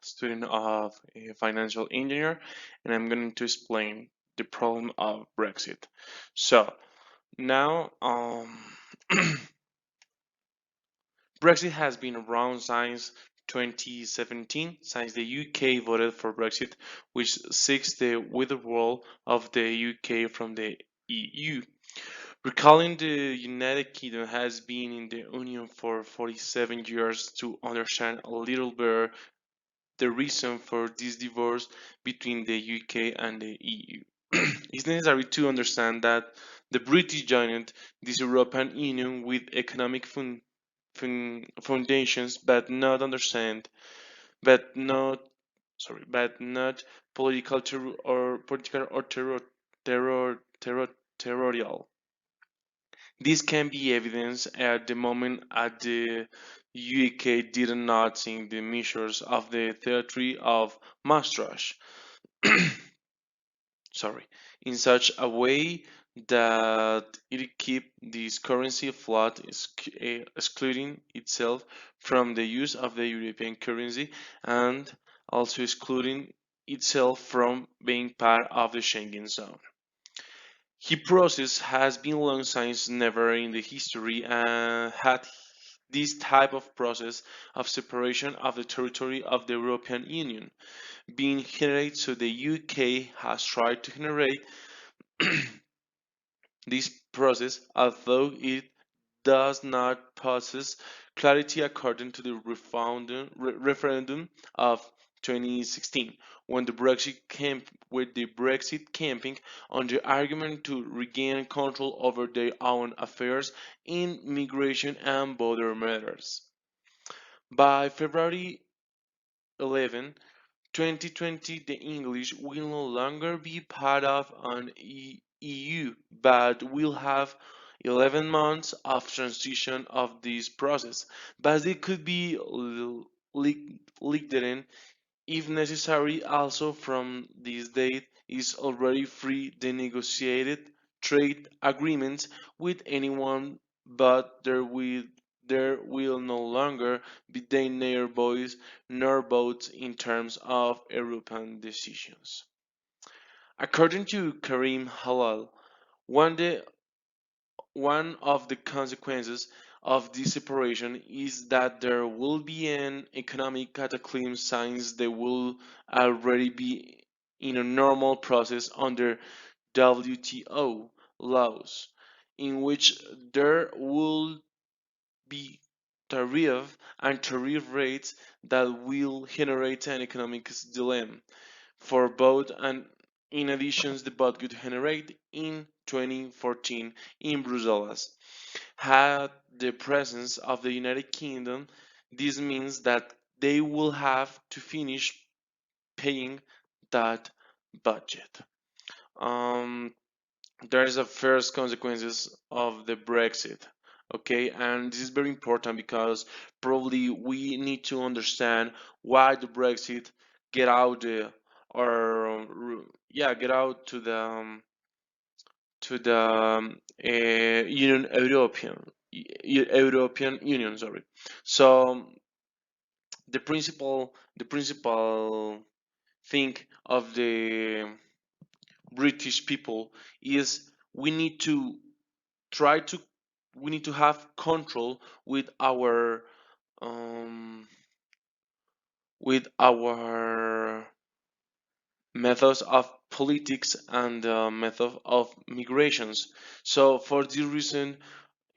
student of a financial engineer, and I'm going to explain the problem of Brexit. So now, Brexit has been around since 2017, since the UK voted for Brexit, which seeks the withdrawal of the UK from the EU. Recalling the United Kingdom has been in the Union for 47 years to understand a little better the reason for this divorce between the UK and the EU. It's necessary to understand that the British joined this European Union with economic foundations, but not, but not political or political or territorial. This can be evidenced at the moment at the UK did not sing the measures of the territory of Maastricht, sorry, in such a way that it keep this currency flat, excluding itself from the use of the European currency and also excluding itself from being part of the Schengen zone. His process has been long since never in the history and had this type of process of separation of the territory of the European Union being generated, so the UK has tried to generate this process, although it does not possess clarity according to the referendum of 2016, when the Brexit camping on the argument to regain control over their own affairs in migration and border matters. By February 11, 2020, the English will no longer be part of an EU, but will have 11 months of transition of this process, but they could be leaked in if necessary. Also from this date is already free the negotiated trade agreements with anyone, but there will no longer be neither voice nor votes in terms of European decisions. According to Karim Halal, one, the, one of the consequences of this separation is that there will be an economic cataclysm since they will already be in a normal process under WTO laws, in which there will be tariff rates that will generate an economic dilemma for both, and in addition the both could generate in 2014 in Brussels. Had the presence of the United Kingdom, this means that they will have to finish paying that budget. Um, there is a first consequences of the Brexit. Okay, and this is very important because probably we need to understand why the Brexit get out the or yeah get out to the Union European Union. Sorry. So the principal thing of the British people is we need to try to we need to have control um, with our methods of politics and method of migrations. So for this reason,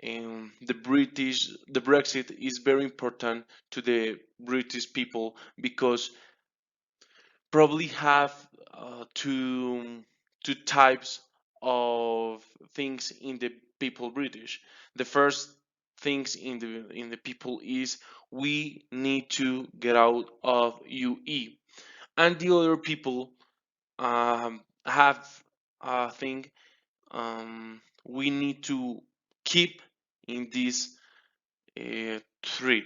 the Brexit is very important to the British people because probably have two types of things in the people British. The first things in the people is we need to get out of UE, and the other people have a thing, we need to keep in this thread.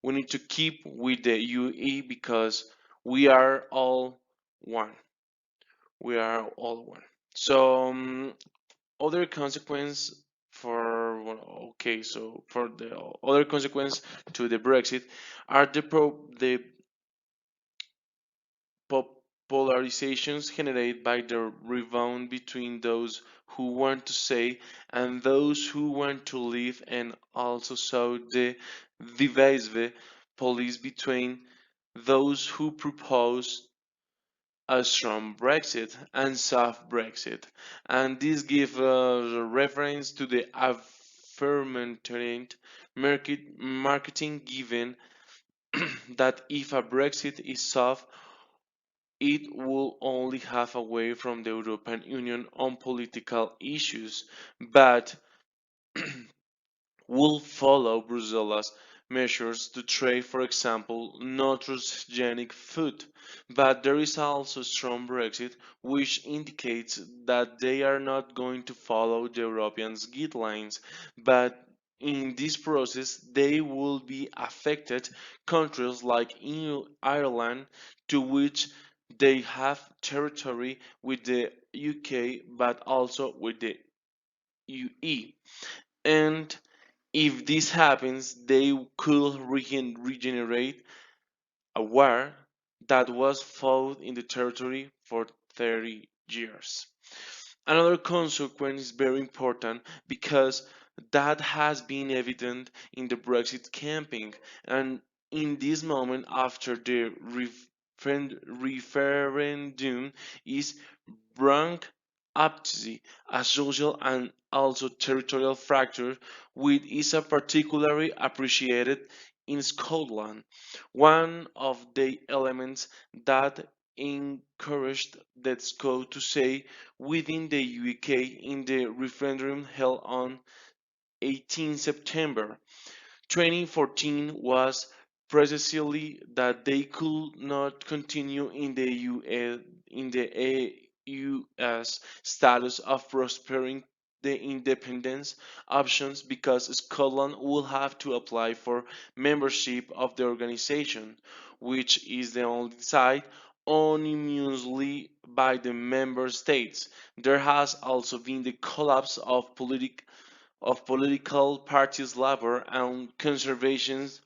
We need to keep with the UE because we are all one. We are all one. So other consequence for okay, so for the other consequence to the Brexit are the polarizations generated by the rebound between those who want to stay and those who want to leave, and also saw the divisive police between those who propose a strong Brexit and soft Brexit. And this gives a reference to the affirmative marketing given that if a Brexit is soft, it will only have away from the European Union on political issues, but will follow Brussels' measures to trade, for example, non-transgenic food. But there is also strong Brexit, which indicates that they are not going to follow the European guidelines, but in this process they will be affected countries like Ireland, to which they have territory with the UK but also with the UE. And if this happens, they could regenerate a war that was fought in the territory for 30 years. Another consequence is very important because that has been evident in the Brexit campaign, and in this moment after the referendum is brought up to see a social and also territorial factor, which is a particularly appreciated in Scotland. One of the elements that encouraged the Scots to stay within the UK in the referendum held on 18 September 2014 was precisely that they could not continue in the US status of prospering the independence options because Scotland will have to apply for membership of the organization, which is the only side unanimously by the member states. There has also been the collapse of political parties Labour and Conservative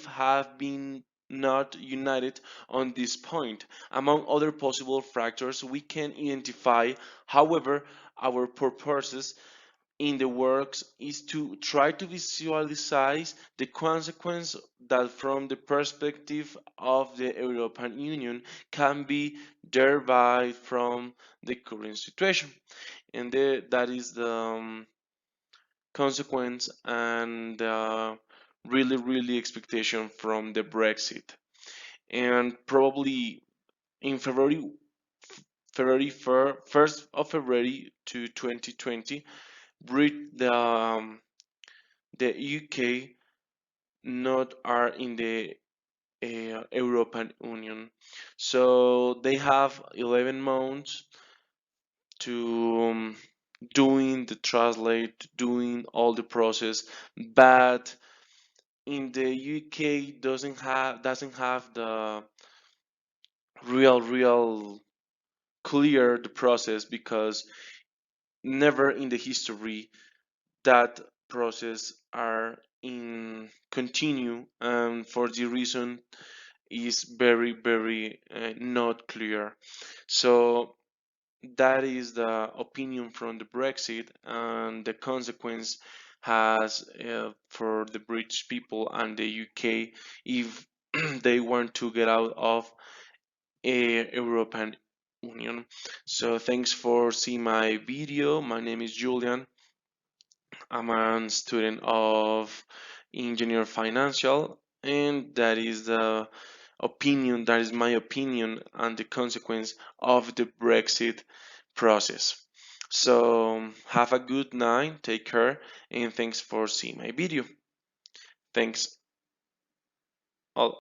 have been not united on this point. Among other possible factors we can identify, however, our purposes in the works is to try to visualize the consequence that from the perspective of the European Union can be derived from the current situation. And that is the consequence and really expectation from the Brexit. And probably in February 1st of February to 2020, the UK not are in the European Union, so they have 11 months to doing the translate, doing all the process, but in the UK doesn't have the real clear the process because never in the history that process are in continue, and for the reason is very not clear. So that is the opinion from the Brexit and the consequence has for the British people and the UK if they want to get out of a European Union. So thanks for seeing my video. My name is Julian. I'm a student of engineer financial, and that is the opinion, that is my opinion and the consequence of the Brexit process. So have a good night, take care, and thanks for seeing my video. Thanks all.